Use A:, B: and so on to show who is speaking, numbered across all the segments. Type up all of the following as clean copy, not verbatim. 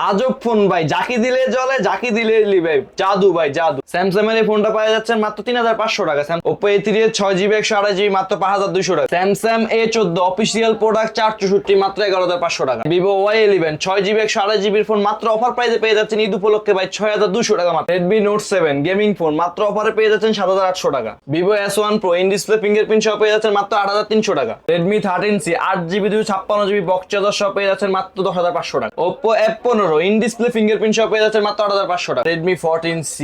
A: আজব ফোন ভাই, যাকে দিলে চলে, যাকে দিলে নিবে, জাদু ভাই জাদু। স্যামসাং এর এই ফোনটা পাওয়া যাচ্ছে মাত্র 3500 টাকা। ওপো A3 এর 6GB 128GB মাত্র 5200 টাকা। স্যামসাং A14 অফিসিয়াল প্রোডাক্ট 464 মাত্র 11500 টাকা। Vivo Y11 6GB 128GB phone মাত্র অফার প্রাইসে পেয়ে যাচ্ছেন ঈদ উপলক্ষে ভাই 6200 টাকা মাত্র। রেডমি নোট 7 গেমিং ফোন মাত্র অফারে পেয়ে যাচ্ছেন 7800 টাকা। Vivo S1 Pro in display fingerprint সহ পেয়ে যাচ্ছেন মাত্র 8300 টাকা। Redmi 13C 8GB 256GB box charger সহ পেয়ে যাচ্ছেন মাত্র 10500 টাকা। Oppo F15 in display fingerprint সহ পেয়ে যাচ্ছেন মাত্র 8500 টাকা। Redmi 14C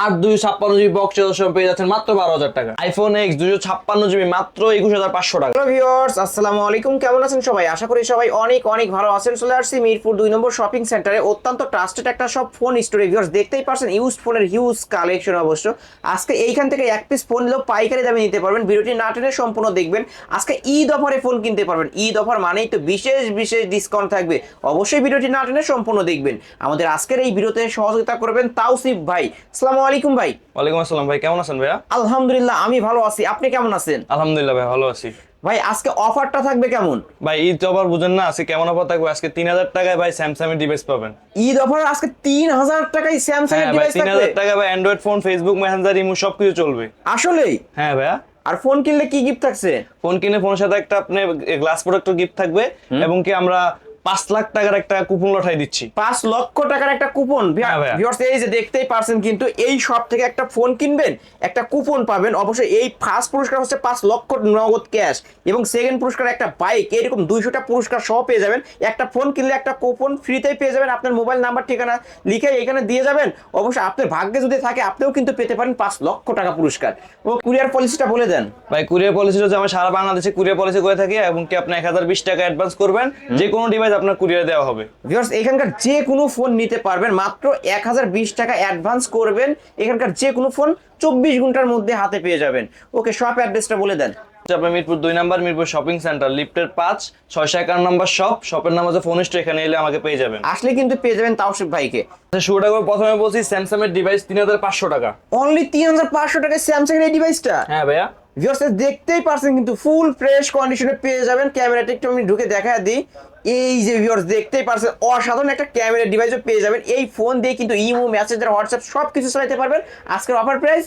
A: 8 256GB box charger সহ পেয়ে যাচ্ছেন মাত্র 12000 টাকা। আইফোন X 256GB মাত্র 21500 টাকা।
B: হ্যালো ভিউয়ার্স, আসসালামু আলাইকুম। কেমন আছেন সবাই? আশা করি সবাই অনেক অনেক ভালো আছেন। চলে আসছি মিরপুর 2 নম্বর শপিং সেন্টারে, অত্যন্ত ট্রাস্টেড একটা সব ফোন স্টোরে। ভিউয়ার্স দেখতেই পারছেন ইউজড ফোনের হিউজ কালেকশন। অবশ্য আজকে এইখান থেকে এক পিস ফোন নিলেও পাইকারি দামে নিতে পারবেন। ভিডিওটি না টেনে সম্পূর্ণ দেখবেন। আজকে ঈদ অফারে ফোন কিনতে পারবেন। ঈদ অফার মানেই তো বিশেষ বিশেষ ডিসকাউন্ট থাকবে। অবশ্যই ভিডিওটি না টেনে সম্পূর্ণ দেখবেন। আমাদের আজকের এই ভিডিওতে সহযোগিতা করবেন তাওসিফ ভাই। আসসালামু আলাইকুম ভাই।
A: ওয়ালাইকুম আসসালাম ভাই, কেমন আছেন ভাইয়া?
B: আলহামদুলিল্লাহ আমি ভালো আছি, আপনি কেমন আছেন?
A: আলহামদুলিল্লাহ ভাই, ভালো আছি।
B: ভাই আজকে অফারটা থাকবে কেমন?
A: ভাই ঈদ অফার বুঝেন না, আজকে কেমন অফার থাকবে? আজকে 3000 টাকায় ভাই স্যামসাং এর ডিভাইস পাবেন।
B: ঈদ অফার আজকে 3000 টাকায় স্যামসাং এর
A: হ্যাঁ ভাই,
B: ডিভাইস থাকবে।
A: 3000 টাকা ভাই Android phone, Facebook Messenger, imo সবকিছু চলবে।
B: আসলেই?
A: হ্যাঁ ভাইয়া।
B: আর ফোন কিনলে কি গিফট থাকছে?
A: ফোন কিনে ফোনের সাথে একটা আপনি গ্লাস প্রোডাক্টর গিফট থাকবে, এবং কি আমরা 5 লাখ টাকার একটা কুপন লটাই দিচ্ছি।
B: 5 লক্ষ টাকার একটা কুপন।
A: হ্যাঁ ভাইয়া।
B: ভিউয়ার্স এই যে দেখতেই পারছেন, কিন্তু এই শপ থেকে একটা ফোন কিনবেন, একটা কুপন পাবেন। অবশ্যই এই ফার্স্ট পুরস্কার হচ্ছে 5 লক্ষ নগদ ক্যাশ, এবং সেকেন্ড পুরস্কার একটা বাইক। এরকম 200টা পুরস্কার সহ পেয়ে যাবেন। একটা ফোন কিনলে একটা কুপন ফ্রিতেই পেয়ে যাবেন। আপনার মোবাইল নাম্বার ঠিকানা লিখে এখানে দিয়ে যাবেন। অবশ্যই আপনার ভাগ্যে যদি থাকে আপনিও কিন্তু পেতে পারেন 5 লক্ষ টাকা পুরস্কার। ও কুরিয়ার পলিসিটা বলে দেন
A: ভাই। কুরিয়ার পলিসি হচ্ছে আমরা সারা বাংলাদেশে কুরিয়ার পলিসি করে থাকি, এবং কি আপনি 1020 টাকা অ্যাডভান্স করবেন, যে কোনো ডিভাইস আপনার কুরিয়ারে দেওয়া হবে।
B: ভিউয়ার্স এখানকার যে কোনো ফোন নিতে পারবেন, মাত্র 1020 টাকা অ্যাডভান্স করবেন। এখানকার যে কোনো ফোন 24 ঘন্টার মধ্যে হাতে পেয়ে যাবেন। ওকে, শপ অ্যাড্রেসটা বলে দেন।
A: আপনার Mirpur 2 number Mirpur shopping centre, লিফটের 5 651 নাম্বার শপ। শপের নাম হচ্ছে ফোন স্টোর। এখানে এলে আমাকে পেয়ে যাবেন।
B: আসলে কিন্তু পেয়ে যাবেন তাওসিফ ভাইকে।
A: শুরুটা করে প্রথমে বলছি স্যামসাং এর ডিভাইস 3500 টাকা।
B: অনলি 3500 টাকায় স্যামসাং এর এই ডিভাইসটা।
A: হ্যাঁ ভাইয়া।
B: ভিউয়ার্স দেখতেই পারছেন, কিন্তু ফুল ফ্রেশ কন্ডিশনে পেয়ে যাবেন। ক্যামেরাটা একটু আমি ঢুকে দেখা দিই। এই যে ভিউয়ার্স দেখতেই পারছেন, অসাধারণ একটা ক্যামেরা ডিভাইসও পেয়ে যাবেন। এই ফোন দিয়ে কিন্তু ইমো, মেসেঞ্জার, হোয়াটসঅ্যাপ সবকিছু চালাতে পারবেন। আজকের অফার প্রাইস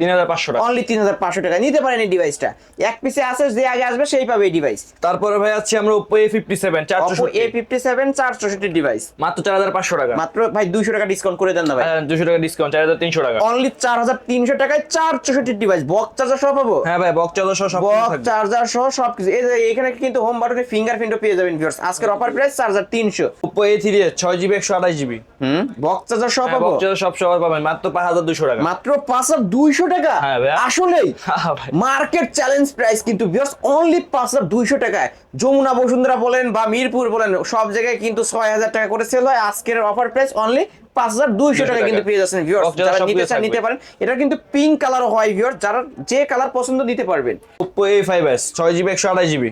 A: 3500 টাকা।
B: অনলি 3500 টাকা নিতে পারেন এই ডিভাইসটা। এক পিসে আছে, যে আগে আসবে সেই পাবে এই ডিভাইস।
A: তারপরে ভাই আছি আমরা Oppo A57
B: Oppo
A: 464
B: A57 464 device
A: মাত্র 4500 টাকা।
B: মাত্র ভাই 200 টাকা ডিসকাউন্ট করে দেন না ভাই।
A: 200 টাকা ডিসকাউন্ট, 4300 টাকা।
B: অনলি 4300 টাকায় 464 ডিভাইস, বক্স চার্জার সহ পাবো।
A: হ্যাঁ ভাই, বক্স চার্জার সহ সব
B: বক্স
A: থাকবে।
B: চার্জার সহ সবকিছু। এই যে এখানে কিন্তু হোম বাটনে ফিঙ্গারপ্রিন্টও পেয়ে যাবেন ভিউয়ার্স। আজকের অফার প্রাইস 4300।
A: Oppo A3 এর 6GB 128GB
B: বক্স চার্জার সহ পাবো।
A: বক্স চার্জার সব সহ পাবেন মাত্র 5200 টাকা।
B: মাত্র 5200 টাকা।
A: হ্যাঁ ভাই।
B: আসলেই
A: হ্যাঁ ভাই।
B: মার্কেট চ্যালেঞ্জ প্রাইস কিন্তু ভিউয়ার্স, অনলি 5200 টাকায়। যমুনা বসুন্ধরা বলেন বা মিরপুর বলেন, সব জায়গায় কিন্তু 6000 টাকা করে সেল হয়। আজকের অফার প্রাইস অনলি 5200 টাকা কিন্তু পেয়ে যাচ্ছেন ভিউয়ার্স। যারা নিতে চান নিতে পারেন। এটা কিন্তু পিঙ্ক কালারও হয় ভিউয়ার্স, যারা যে কালার পছন্দ নিতে পারবেন।
A: Oppo A5s 6GB 128GB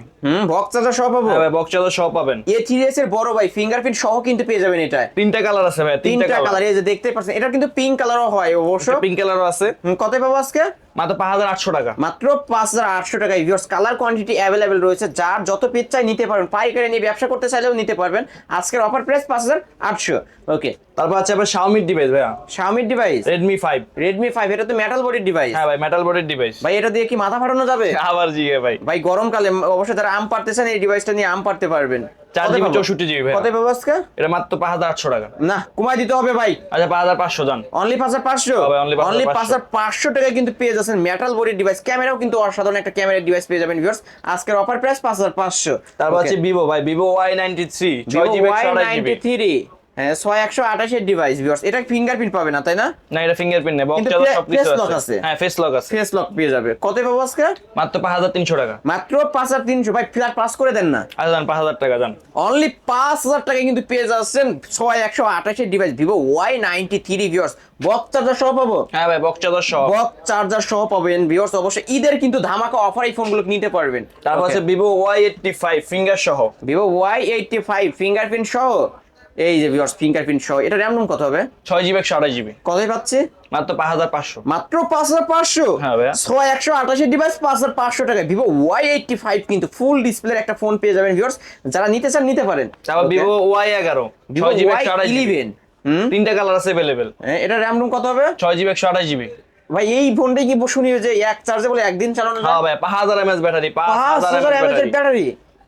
B: box charger সহ পাবো।
A: হ্যাঁ ভাই, বক্স চার্জার সহ পাবেন।
B: A3s এর বড় ভাই, ফিঙ্গারপ্রিন্ট সহ কিন্তু পেয়ে যাবেন। এটা
A: তিনটা কালার আছে ভাই,
B: তিনটা কালার। এই যে দেখতে পাচ্ছেন, এটা কিন্তু পিঙ্ক কালারও হয় অবশ্য।
A: পিঙ্ক কালারও আছে।
B: কত পাবো আজকে?
A: মাত্র 5800 টাকা।
B: মাত্র 5800 টাকায় ভিউয়ার্স। কালার কোয়ান্টিটি অ্যাভেলেবেল রয়েছে, যার যত পিস চাই নিতে পারবেন। পাইকারি নিয়ে ব্যবসা করতে চাইলেও নিতে পারবেন। আজকের অফার প্রাইস 5800। ওকে,
A: তারপর আছে আবার Xiaomi ডিভাইস ভাইয়া।
B: Xiaomi device
A: Redmi 5।
B: Redmi 5, এটা তো মেটাল বডির ডিভাইস।
A: হ্যাঁ ভাই, মেটাল বডির ডিভাইস।
B: ভাই এটা দিয়ে কি মাথা ফাটানো যাবে?
A: আবার জি ভাই।
B: ভাই গরমকালে অবশ্যই যারা আম পারতেছেন এই ডিভাইসটা নিয়ে আম পারতে পারবেন।
A: 4GB 64GB ভাই।
B: কত পাবো আজকে?
A: এটা মাত্র 5800 টাকা।
B: না, কমাই দিতে হবে ভাই।
A: আচ্ছা 5500 জান।
B: অনলি 5500।
A: ভাই, only 5500
B: অনলি 5500 টাকায় কিন্তু পেয়ে যাচ্ছেন মেটাল বডির ডিভাইস। ক্যামেরাও কিন্তু অসাধারণ একটা ক্যামেরার ডিভাইস পেয়ে যাবেন ভিউয়ার্স। আজকের অফার প্রাইস 5500।
A: তারপর আছে Vivo ভাই, Vivo Y93 6GB 128GB।
B: Y93 হ্যাঁ 6128 এর ডিভাইস ভিউয়ার্স। এটা ফিঙ্গারপ্রিন্ট পাবে না তাই না?
A: না, এটা ফিঙ্গারপ্রিন্ট নেই, বক্স
B: কিন্তু
A: চার্জার সবকিছু
B: face lock
A: আছে।
B: আছে।
A: হ্যাঁ, ফেস লক আছে।
B: ফেস লক পেয়ে যাবে। কত পাবো আজকে?
A: মাত্র 5300 টাকা।
B: মাত্র 5300। ভাই ফ্ল্যাট পাস করে দেন না।
A: আচ্ছা জান, 5000 টাকা জান।
B: অনলি 5000 টাকায় কিন্তু পেয়ে যাচ্ছেন 6128 এর device Vivo Y93 viewers. Box charger সহ পাবো।
A: হ্যাঁ ভাই, বক্স চার্জার সহ।
B: বক্স চার্জার সহ পাবেন ভিউয়ার্স। অবশ্যই ঈদের কিন্তু ধামাকা অফার এই ফোনগুলো নিতে পারবেন।
A: তারপর আছে Vivo Y85 ফিঙ্গার সহ।
B: Vivo Y85 ফিঙ্গারপ্রিন্ট সহ। এই যে ভিউয়ার্স ফিঙ্গারপ্রিন্ট সহ, এটা র‍্যাম কত হবে?
A: 6GB 128GB
B: কতই পাচ্ছি?
A: মাত্র 5500।
B: মাত্র 5500।
A: হ্যাঁ ভাইয়া।
B: 128 ডিভাইস 5500 টাকায় ভিভো Y85 কিন্তু ফুল ডিসপ্লের একটা ফোন পেয়ে যাবেন ভিউয়ার্স, যারা নিতে চান নিতে পারেন।
A: তারপর Vivo Y11
B: Vivo
A: 6GB 128GB,
B: Y11
A: তিনটা কালার আছে अवेलेबल।
B: এটা র‍্যাম কত হবে?
A: 6GB 128GB।
B: ভাই এই ফোনটাই কি শুনি যে এক চার্জে বলে একদিন চালানো যায়?
A: হ্যাঁ ভাই 5000 mAh battery, 5000
B: 5000
A: mAh
B: mAh battery.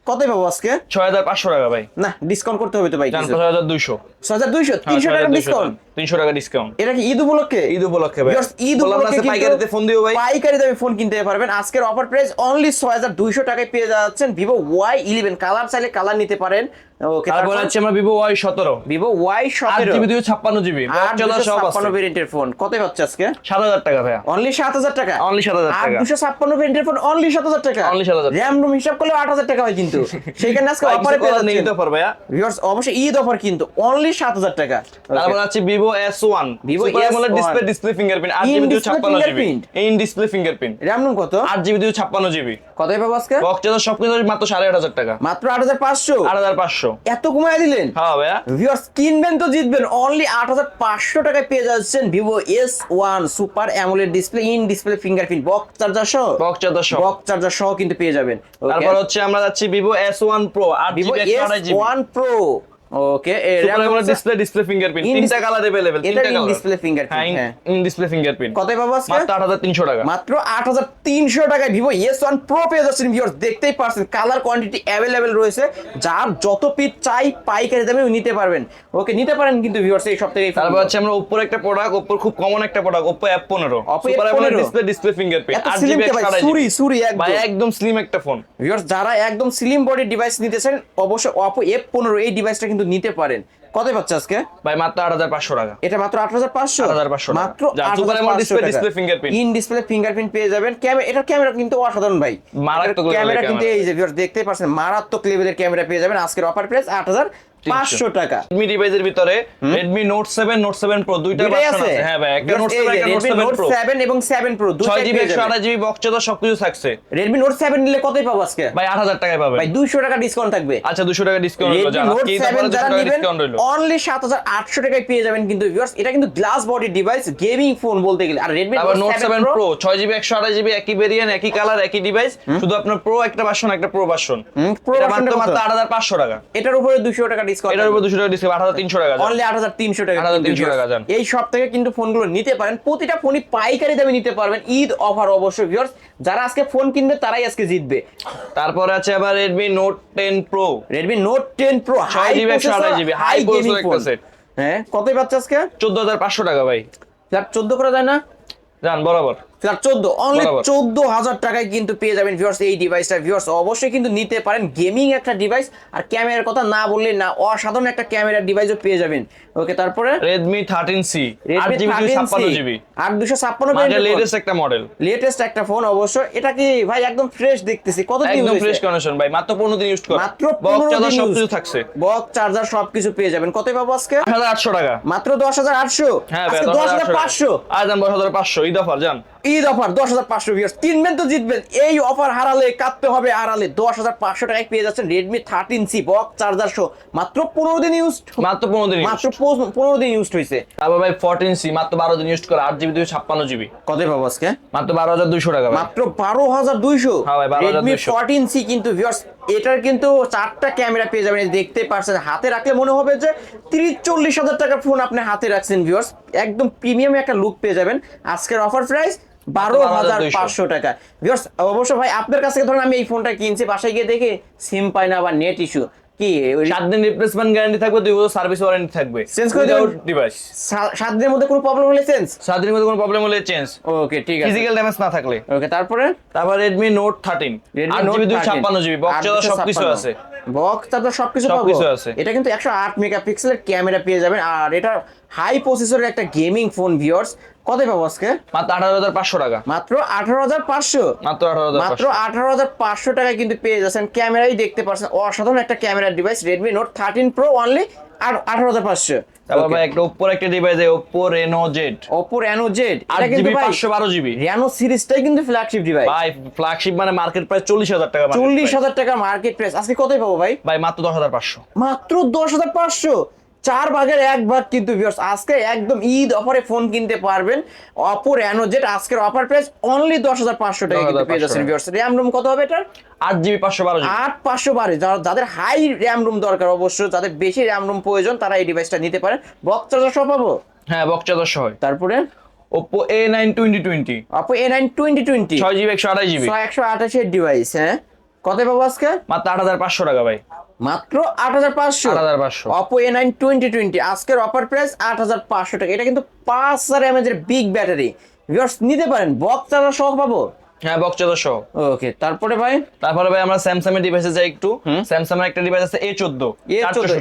B: কতই পাবো আজকে?
A: 6500 টাকা ভাই।
B: না ডিসকাউন্ট করতে হবে তো ভাই।
A: 5200।
B: 6200 300 টাকা ডিসকাউন্ট।
A: 300 টাকা ডিসকাউন্ট।
B: এটা কি ঈদ উপলক্ষে?
A: ঈদ উপলক্ষে ভাই।
B: ঈদ উপলক্ষে কিন্তু
A: পাইকারিতে ফোন দিও ভাই।
B: পাইকারি দামে ফোন কিনতে পারবেন। আজকের অফার প্রাইস অনলি 6200 টাকায় পেয়ে যাচ্ছেন ভিভো Y11। কালার চাইলে কালার নিতে পারেন। ওকে,
A: তারপর আছে আমরা Vivo Y17,
B: Vivo Y17
A: 8GB 256GB সব আছে।
B: 856 ভেরিয়েন্টের ফোন কত পাচ্ছে আজকে?
A: 7000 টাকা ভাইয়া।
B: অনলি 7000 টাকা।
A: অনলি 7000 টাকা।
B: 856 ভেরিয়েন্টের ফোন অনলি 7000 টাকা।
A: অনলি 7000
B: র‍্যাম রুম হিসাব করলে 8000 টাকা হয় কিন্তু সেইখানে আজকে অফারে পেয়ে যাচ্ছেন।
A: ঈদ অফার ভাইয়া।
B: ভিউয়ার্স অবশ্যই ঈদ অফার কিন্তু অনলি 7000 টাকা।
A: তারপর আছে Vivo S1,
B: Vivo
A: super AMOLED
B: S1
A: display fingerprint 8GB 256GB, in display fingerprint
B: RAM room কত?
A: 8GB 256GB।
B: কতই পাবো আজকে?
A: বক্স চার্জার সবকিছু মাত্র 8500 টাকা।
B: মাত্র 8500।
A: 8500।
B: এত কমায় দিলেন?
A: হ্যাঁ ভাইয়া।
B: ভিউয়ার্স কিনবেন তো জিতবেন। অনলি 8500 টাকায় পেয়ে যাচ্ছেন Vivo S1 super AMOLED display, in display fingerprint, box charger সহ।
A: বক্স চার্জার সহ।
B: বক্স চার্জার সহ কিন্তু পেয়ে যাবেন।
A: তারপর হচ্ছে আমরা যাচ্ছি Vivo S1 Pro
B: Vivo
A: 8GB 128GB।
B: S1 Pro। ওকে,
A: সুপার AMOLED ডিসপ্লে ফিঙ্গারপ্রিন্ট, তিনটা কালার अवेलेबल,
B: এটা
A: তিনটা
B: ইন
A: কালার।
B: Display fingerprint.
A: হ্যাঁ, ইন ডিসপ্লে ফিঙ্গারপ্রিন্ট।
B: কতই পাবো আজকে?
A: মাত্র 8300 টাকা।
B: মাত্র 8300 টাকায় ভিভো S1 Pro পেয়ে যাচ্ছেন ভিউয়ার্স। দেখতেই পারছেন কালার কোয়ান্টিটি अवेलेबल রয়েছে, যার যত পিস চাই পাইকারি দামে নিতে পারবেন। ওকে, নিতে পারেন কিন্তু ভিউয়ার্স এই সব থেকে।
A: তারপর হচ্ছে আমরা Oppo একটা প্রোডাক্ট, Oppo খুব কমন একটা product, Oppo F15
B: Oppo
A: super
B: F15
A: AMOLED display fingerprint
B: এত slim
A: 8GB
B: কে ভাই?
A: 128GB।
B: সুরি
A: ভাই
B: একদম।
A: একদম স্লিম একটা ফোন।
B: ভিউয়ার্স যারা একদম স্লিম বডি ডিভাইস নিতেছেন অবশ্যই Oppo F15 এই ডিভাইসটা কিন্তু নিতে পারেন। কতই পাচ্ছে আজকে?
A: ভাই মাত্র 8500 টাকা।
B: এটা মাত্র 8500।
A: 8500
B: মাত্র
A: super AMOLED display
B: 8500
A: fingerprint,
B: in display fingerprint পেয়ে যাবেন। এটার ক্যামেরা কিন্তু অসাধারণ ভাই।
A: মারাত্মক
B: ক্যামেরা
A: level এর
B: কিন্তু এই যে ভিউয়ার্স দেখতেই পাচ্ছেন মারাত্মক লেভেলের ক্যামেরা পেয়ে যাবেন। আজকের অফার প্রাইস 8500 টাকা।
A: Redmi ডিভাইসের ভিতরে Redmi Note 7, Note 7 Pro দুইটা
B: দুইটাই
A: ভার্সন
B: আছে?
A: আছে। হ্যাঁ ভাই, একটা Note
B: এই
A: 7
B: যে
A: একটা Note
B: Redmi
A: 7
B: Note
A: Pro
B: 7 এবং 7 Pro দুইটাই
A: 6GB
B: পেয়ে যাবেন।
A: 128GB বক্স চার্জার সবকিছু থাকছে।
B: Redmi Note 7 নিলে কতই পাবো আজকে?
A: ভাই 8000 টাকায় পাবেন।
B: ভাই 200 টাকা ডিসকাউন্ট থাকবে।
A: আচ্ছা 200 টাকা ডিসকাউন্ট হলো।
B: Redmi
A: জান
B: Note
A: আজকে
B: 7 যারা
A: 200 টাকা
B: নেবেন
A: ডিসকাউন্ট হলো।
B: অনলি 7800 টাকায় পেয়ে যাবেন কিন্তু ভিউয়ার্স। এটা কিন্তু glass body device, gaming phone বলতে গেলে। আর Redmi
A: তারপর
B: Note
A: Note 7 Pro 6GB 128GB একই ভেরিয়েন্ট, একই কালার, একই ডিভাইস, শুধু আপনার প্রো একটা ভার্সন, একটা প্রো ভার্সন।
B: Pro
A: এটা
B: version টা
A: মাত্র
B: কত?
A: 8500 টাকা।
B: এটার উপরে 200 টাকা ডিসকাউন্ট।
A: এটার উপর 200 টাকা ডিসকাউন্ট, 8300 টাকা।
B: অনলি 8300 টাকা।
A: 8300 টাকা যান।
B: এই সব থেকে কিন্তু ফোনগুলো নিতে পারেন। প্রতিটা ফোনই পাইকারি দামে নিতে পারবেন। ঈদ অফার অবশ্যই ভিউয়ার্স, যারা আজকে ফোন কিনবে তারাই আজকে জিতবে।
A: তারপরে আছে আবার Redmi Note 10 Pro
B: Redmi Note 10 Pro
A: 6GB 128GB high processor একটা সেট।
B: হ্যাঁ, কতই পাচ্ছে আজকে?
A: 14500 টাকা ভাই।
B: ফ্ল্যাট 14 করা যায় না?
A: জান বরাবর।
B: ফ্ল্যাট 14 অনলি
A: বরাবর।
B: 14000 টাকায় কিন্তু পেয়ে যাবেন ভিউয়ার্স এই ডিভাইসটা। ভিউয়ার্স অবশ্যই কিন্তু নিতে পারেন। গেমিং একটা ডিভাইস, আর ক্যামেরার কথা না বললে না, অসাধারণ একটা ক্যামেরার ডিভাইসও পেয়ে যাবেন। ওকে, তারপরে
A: Redmi 13C
B: Redmi
A: 8GB 256GB
B: 8256
A: মার্কেটের লেটেস্ট একটা মডেল।
B: লেটেস্ট একটা ফোন অবশ্য। এটা কি ভাই একদম ফ্রেশ দেখতেছি। কত দিন
A: একদম
B: হয়েছে?
A: ফ্রেশ কন্ডিশন ভাই, মাত্র 15 দিন ইউজ করা।
B: মাত্র
A: বক্স
B: 15
A: চার্জার
B: দিন
A: সবকিছু
B: use।
A: থাকছে।
B: বক্স চার্জার সবকিছু পেয়ে যাবেন। কতই পাবো আজকে?
A: 8800 টাকা।
B: মাত্র 10800।
A: হ্যাঁ ভাই,
B: আজকে 10500।
A: আজ দাম 10500 ঈদ অফার জান।
B: Eid offer 10500 viewers. কিনবেন তো জিতবেন। এই অফার হারালে কাটতে হবে আড়ালে। 10500 টাকায় পেয়ে যাচ্ছেন Redmi 13C বক্স চার্জার সহ। মাত্র 15 দিন ইউজ।
A: মাত্র 15 দিন
B: মাত্র 15 দিন ইউজ হইছে।
A: তারপর ভাই 14C মাত্র 12 দিন ইউজ করা 8GB 256GB
B: কতই পাবো আজকে?
A: মাত্র 12200 টাকা ভাই।
B: মাত্র 12200।
A: হ্যাঁ ভাই, 12200
B: Redmi 14C কিন্তু ভিউয়ার্স এটার কিন্তু 4টা ক্যামেরা পেয়ে যাবেন। এই দেখতে পারছেন, হাতে রাখলে মনে হবে যে 30-40 হাজার টাকার ফোন আপনি হাতে রাখছেন ভিউয়ার্স। একদম প্রিমিয়াম একটা লুক পেয়ে যাবেন। আজকের অফার প্রাইস 12500 টাকা। ভিউয়ার্স অবশ্য ভাই আপনার কাছ থেকে ধরুন আমি এই ফোনটা কিনছি, বাসায় গিয়ে দেখে সিম পাই না বা নেট ইস্যু, কি
A: 7 দিন রিপ্লেসমেন্ট গ্যারান্টি থাকবে, 2 বছর সার্ভিস ওয়ারেন্টি থাকবে।
B: চেঞ্জ করে দেবেন
A: ডিভাইস
B: 7 দিনের মধ্যে কোনো প্রবলেম হলে চেঞ্জ।
A: 7 দিনের মধ্যে কোনো প্রবলেম হলে চেঞ্জ।
B: ওকে, ঠিক আছে।
A: ফিজিক্যাল ড্যামেজ না থাকলে।
B: ওকে, তারপরে
A: Redmi Note 13
B: Redmi Note
A: 8GB
B: 13
A: 256GB box charger সবকিছু আছে।
B: বক্স চার্জার সবকিছু পাবো।
A: সবকিছু আছে।
B: এটা কিন্তু 108 মেগাপিক্সেলের ক্যামেরা পেয়ে যাবেন। আর এটা হাই প্রসেসরের একটা গেমিং ফোন ভিউয়ার্স। কতই পাবো আজকে?
A: মাত্র 18500 টাকা।
B: মাত্র 18500।
A: মাত্র 18500।
B: মাত্র 18500 টাকায় কিন্তু পেয়ে যাচ্ছেন। ক্যামেরাই দেখতে পাচ্ছেন অসাধারণ একটা ক্যামেরার device Redmi Note 13 Pro only 18500।
A: তারপর ভাই একটা Oppo একটা ডিভাইস আছে Oppo Reno Z
B: Oppo Reno Z। এটা
A: 8GB
B: কিন্তু ভাই
A: 512GB।
B: Reno সিরিজটাই কিন্তু ফ্ল্যাগশিপ ডিভাইস।
A: ভাই ফ্ল্যাগশিপ মানে মার্কেট প্রাইস 40000 টাকা।
B: 40000 টাকা মার্কেট প্রাইস। আজকে কতই পাবো ভাই?
A: ভাই মাত্র 10500।
B: মাত্র 10500। 4 ভাগের 1 ভাগ কিন্তু ভিউয়ার্স আজকে একদম ঈদ অফারে ফোন কিনতে পারবেন। Oppo Reno Z আজকের অফার প্রাইস অনলি 10,500 টাকা কিন্তু পেয়ে যাচ্ছেন ভিউয়ার্স। RAM রুম কত হবে এটার?
A: 8GB 512GB।
B: 8,512 যাদের হাই RAM রুম দরকার, অবশ্য যাদের বেশি RAM রুম প্রয়োজন তারা এই ডিভাইসটা নিতে পারেন। বক্স চার্জার সহ পাবো।
A: হ্যাঁ বক্স চার্জার সহ।
B: তারপরে
A: Oppo A9 2020
B: Oppo A9 2020
A: 6GB 128GB
B: 128 এর ডিভাইস। হ্যাঁ কত পাবো আজকে?
A: মাত্র 8,500 টাকা ভাই।
B: মাত্র 8,500।
A: 8,500
B: Oppo A9 2020 আজকের অফার প্রাইস 8,500 টাকা। এটা কিন্তু 5000 mAh এর বিগ ব্যাটারি ভিউয়ার্স নিতে পারেন। বক্স চার্জার সহ পাবো।
A: হ্যাঁ বক্স চার্জার সহ।
B: ওকে তারপরে ভাই
A: আমরা স্যামসাং এর ডিভাইসে যাই একটু। স্যামসাং এর একটা ডিভাইস আছে A14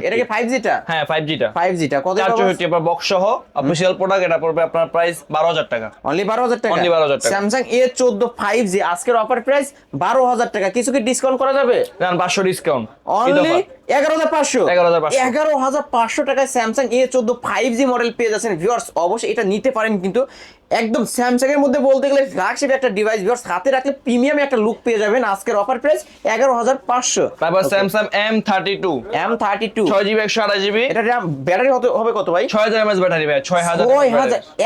B: এটা কি 5G টা?
A: হ্যাঁ 5G টা।
B: 5G টা কত পাবো?
A: 464 এবার বক্স সহ অফিশিয়াল প্রোডাক্ট। এটা পড়বে আপনার প্রাইস 12,000 টাকা।
B: অনলি 12,000 টাকা।
A: Only 12,000 টাকা।
B: Samsung A14 5G আজকের অফার প্রাইস 12,000 টাকা। কিছু কি ডিসকাউন্ট করা যাবে?
A: দেন 500 ডিসকাউন্ট।
B: অনলি 11,500
A: 11,500
B: 11,500 টাকায় Samsung A14 5G মডেল পেয়ে যাচ্ছেন ভিউয়ার্স। অবশ্যই এটা নিতে পারেন কিন্তু একদম স্যামসাং এর মধ্যে বলতে গেলে ফ্ল্যাগশিপ একটা ডিভাইস ভিউয়ার্স, হাতে রাখলে প্রিমিয়াম একটা লুক পেয়ে যাবেন। আজকের অফার প্রাইস 11,500।
A: তারপর Samsung M32
B: M32
A: 6GB 128GB।
B: এটা ব্যাটারি হবে কত ভাই?
A: 6000 mAh ব্যাটারি ভাই। 6000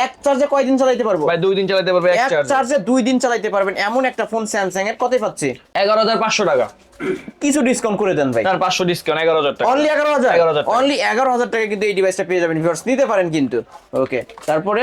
B: এক চার্জে কয়দিন চালাতে পারবো
A: ভাই? 2 দিন চালাতে পারবে এক
B: এক
A: চার্জে।
B: চার্জে 2 দিন চালাতে পারবেন এমন একটা ফোন স্যামসাং এর। কতই পাচ্ছি?
A: 11,500 টাকা।
B: কিছু ডিসকাউন্ট করে দেন ভাই।
A: তার 500 ডিসকাউন্ট 11,000 টাকা।
B: অনলি 11,000
A: 11,000 টাকা।
B: অনলি 11,000 টাকা কিন্তু এই ডিভাইসটা পেয়ে যাবেন ভিউয়ার্স, নিতে পারেন কিন্তু। ওকে তারপরে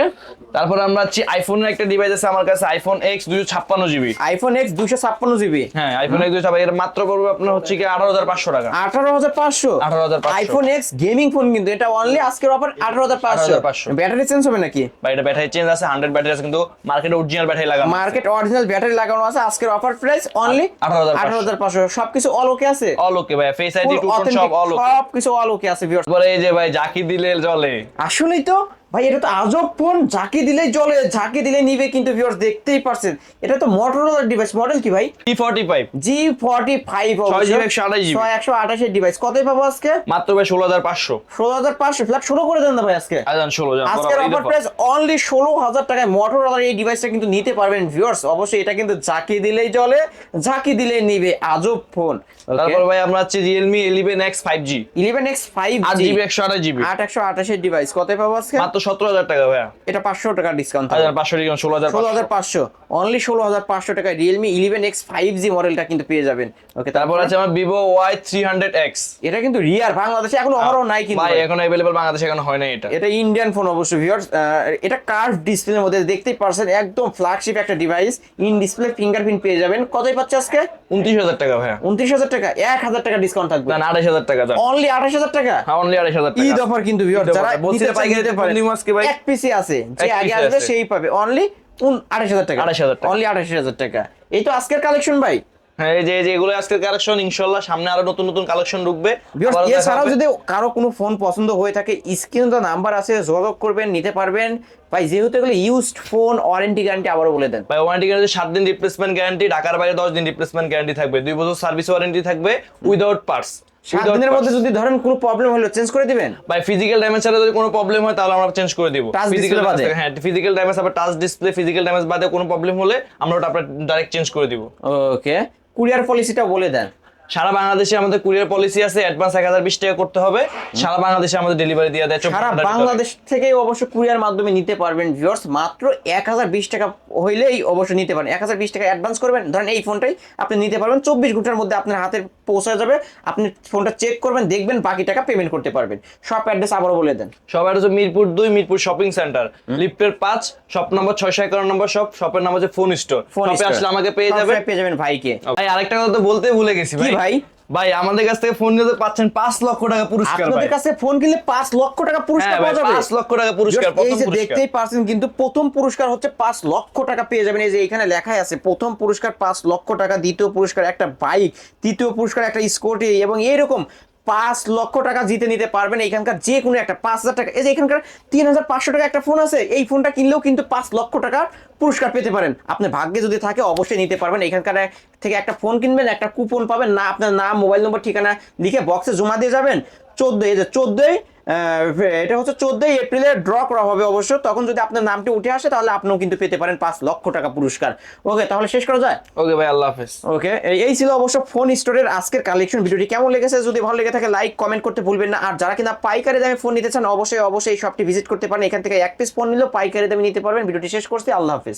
A: আমরা হচ্ছে আইফোনের একটা ডিভাইস আছে আমার কাছে, iPhone X 256GB।
B: IPhone X 256GB।
A: হ্যাঁ আইফোন X 256 এর মাত্র পড়বে আপনার হচ্ছে কি 18,500 টাকা।
B: 18,500
A: 18,500
B: আইফোন X গেমিং ফোন কিন্তু এটা অনলি আজকের অফার 18,500।
A: 18,500
B: ব্যাটারি চেঞ্জ হবে নাকি?
A: ভাই এটা ব্যাটারি চেঞ্জ আছে, 100 ব্যাটারি আছে, কিন্তু মার্কেটে অরিজিনাল ব্যাটারি লাগানো।
B: মার্কেট অরিজিনাল ব্যাটারি লাগানো আছে। আজকের অফার প্রাইস অনলি
A: 18,500
B: সবকিছু অল ওকে আছে।
A: অল ওকে ভাই, ফেস আইডি টু সব অল ওকে।
B: সবকিছু অল ওকে আছে ভিউয়ার্স।
A: পরে এই যে ভাই জাকি দিলে জ্বলে।
B: আসলেই তো ভাই, এটা তো আজব ফোন, ঝাঁকি দিলেই জ্বলে, ঝাঁকি দিলে নিবে কিন্তু ভিউয়ার্স দেখতেই পারছেন। এটা তো মোটরোলার ডিভাইস, মডেল কি ভাই?
A: G45
B: G45
A: 6GB 128GB
B: 128 এর ডিভাইস। কতই পাবো আজকে?
A: মাত্র ভাই 16,500।
B: 16,500 ফ্ল্যাট শুরু করে দেন না ভাই আজকে।
A: আজান 16 জান
B: আজকের অফার প্রাইস অনলি 16,000 টাকায় মোটরোলার এই ডিভাইসটা কিন্তু নিতে পারবেন ভিউয়ার্স। অবশ্যই এটা কিন্তু ঝাঁকি দিলেই জ্বলে, ঝাঁকি দিলেই নিবে, আজব ফোন।
A: তারপর ভাই আমরা হচ্ছে Realme 11X 5G
B: 11X 5G
A: 8GB 128GB
B: 828 এর ডিভাইস। কতই পাবো আজকে?
A: মাত্র 17,000 টাকা ভাই।
B: এটা 500 টাকা ডিসকাউন্ট।
A: 500 ডিসকাউন্ট 16,500।
B: অনলি 16,500 টাকায় Realme 11X 5G মডেলটা কিন্তু পেয়ে যাবেন। ওকে
A: তারপর আছে আমার Vivo Y300X।
B: এটা কিন্তু রিয়ার, বাংলাদেশে এখনো অহরহ নাই কিন্তু
A: ভাই এখন अवेलेबल বাংলাদেশে এখন হয় না এটা।
B: এটা ইন্ডিয়ান ফোন অবশ্য ভিউয়ার্স। এটা কার্ভ ডিসপ্লের মধ্যে দেখতেই পারছেন, একদম ফ্ল্যাগশিপ একটা ডিভাইস। ইন ডিসপ্লে ফিঙ্গারপ্রিন্ট পেয়ে যাবেন। কতই পাচ্ছে আজকে?
A: 29,000 টাকা ভাই।
B: 29,000 টাকা। 1,000 টাকা ডিসকাউন্ট থাকবে।
A: না 28,000 টাকা যান।
B: অনলি 28,000 টাকা।
A: হ্যাঁ অনলি 28,000 টাকা।
B: ঈদ অফার কিন্তু ভিউয়ার্স, যারা
A: বলছি
B: নিতে চান
A: পাইকারি
B: নিতে পারেন।
A: আজকে ভাই
B: এক পিসি আছে, যে
A: এক
B: আগে
A: পিসি
B: আসবে
A: আছে।
B: সেই পাবে। অনলি 28,000 টাকা।
A: 28,000 টাকা।
B: অনলি 28,000 টাকা। এই তো আজকের কালেকশন ভাই।
A: হ্যাঁ এই যে এগুলো আজকের কালেকশন, ইনশাআল্লাহ সামনে আরো নতুন নতুন কালেকশন ঢুকবে।
B: এছাড়াও যদি কারো কোনো ফোন পছন্দ হয়ে থাকে, স্ক্রিনে তো নাম্বার আছে, যোগাযোগ করবেন, নিতে পারবেন। ভাই যেহেতু এগুলো ইউজড ফোন, ওয়ারেন্টি গ্যারান্টি আবারও বলে দেন।
A: ভাই ওয়ারেন্টি গ্যারান্টি 7 দিন রিপ্লেসমেন্ট গ্যারান্টি, ঢাকার বাইরে 10 দিন রিপ্লেসমেন্ট গ্যারান্টি থাকবে, 2 বছর সার্ভিস ওয়ারেন্টি থাকবে উইদাউট পার্টস।
B: 7 দিনের মধ্যে যদি ধরেন কোনো প্রবলেম হলো চেঞ্জ করে দিবেন।
A: ভাই ফিজিক্যাল ড্যামেজ ছাড়া যদি কোনো প্রবলেম হয় তাহলে আমরা চেঞ্জ করে দিব।
B: ফিজিক্যাল বাদে,
A: হ্যাঁ ফিজিক্যাল ড্যামেজ, আবার টাচ ডিসপ্লে ফিজিক্যাল ড্যামেজ বাদে কোনো প্রবলেম হলে আমরা ওটা আপনার ডাইরেক্ট চেঞ্জ করে দিব।
B: ওকে কুরিয়ার পলিসিটা বলে দেন।
A: সারা বাংলাদেশে আমাদের কুরিয়ার পলিসি আছে, অ্যাডভান্স 1020 টাকা করতে হবে। সারা বাংলাদেশে আমাদের ডেলিভারি দিয়ে দেয়।
B: সারা বাংলাদেশ থেকেই অবশ্য কুরিয়ার মাধ্যমে নিতে পারবেন ভিউয়ার্স। মাত্র 1020 টাকা হইলেই অবশ্য নিতে পারেন। 1020 টাকা অ্যাডভান্স করবেন, ধরেন এই ফোনটাই আপনি নিতে পারবেন। 24 ঘন্টার মধ্যে আপনার হাতে পৌঁছে যাবে। আপনি ফোনটা চেক করবেন, দেখবেন, বাকি টাকা পেমেন্ট করতে পারবেন। শপ অ্যাড্রেস আবারও বলে দেন।
A: Shop address Mirpur 2 Mirpur shopping centre, লিফটের 5, শপ নম্বর 651 নম্বর শপ। শপের নাম হচ্ছে ফোন স্টোর। শপে আসলে আমাকে পেয়ে যাবেন
B: ভাইকে।
A: ভাই আরেকটা কথা তো বলতে ভুলে গেছি
B: কি ভাই?
A: ভাই আমাদের কাছ থেকে ফোন নিতে পাচ্ছেন 5 লক্ষ টাকা পুরস্কার।
B: আপনাদের কাছে ফোন কিনলে 5 লক্ষ টাকা পুরস্কার পাওয়া যাবে।
A: 5 লক্ষ টাকা পুরস্কার
B: এই যে দেখতেই পারছেন কিন্তু প্রথম পুরস্কার হচ্ছে 5 লক্ষ টাকা পেয়ে যাবেন। এই যে এখানে লেখাই আছে প্রথম পুরস্কার 5 লক্ষ টাকা, দ্বিতীয় পুরস্কার একটা বাইক, তৃতীয় পুরস্কার একটা স্কুটি, এবং এইরকম 5 লক্ষ টাকা জিতে নিতে পারবেন এখানকার যে কোনো একটা। 5,000 টাকা, এই যে এখানকার 3,500 টাকা একটা ফোন আছে, এই ফোনটা কিনলেও কিন্তু 5 লক্ষ টাকা পুরস্কার পেতে পারেন। আপনি ভাগ্যে যদি থাকে অবশ্যই নিতে পারবেন। এখানকার থেকে একটা ফোন কিনবেন, একটা কুপন পাবেন, না আপনার নাম, মোবাইল নম্বর, ঠিকানা লিখে বক্সে জমা দিয়ে যাবেন। 14 এই যে 14 এটা হচ্ছে 14 এপ্রিলে ড্র করা হবে অবশ্য, তখন যদি আপনার নামটি উঠে আসে তাহলে আপনিও কিন্তু পেতে পারেন 5 লক্ষ টাকা পুরস্কার। ওকে, তাহলে শেষ করা যায়।
A: ওকে ভাই, আল্লাহ হাফেজ।
B: ওকে, এই ছিল অবশ্য ফোন স্টোরের আজকের কালেকশন। ভিডিওটি কেমন লেগেছে, যদি ভালো লেগে থাকে লাইক কমেন্ট করতে ভুলবেন না। আর যারা কিনা পাইকারি দামে ফোন নিতে চান অবশ্যই এই শপটি ভিজিট করতে পারেন। এখান থেকে এক পিস ফোন নিলেও পাইকারি দামে নিতে পারবেন। ভিডিওটি শেষ করছি, আল্লাহ হাফেজ।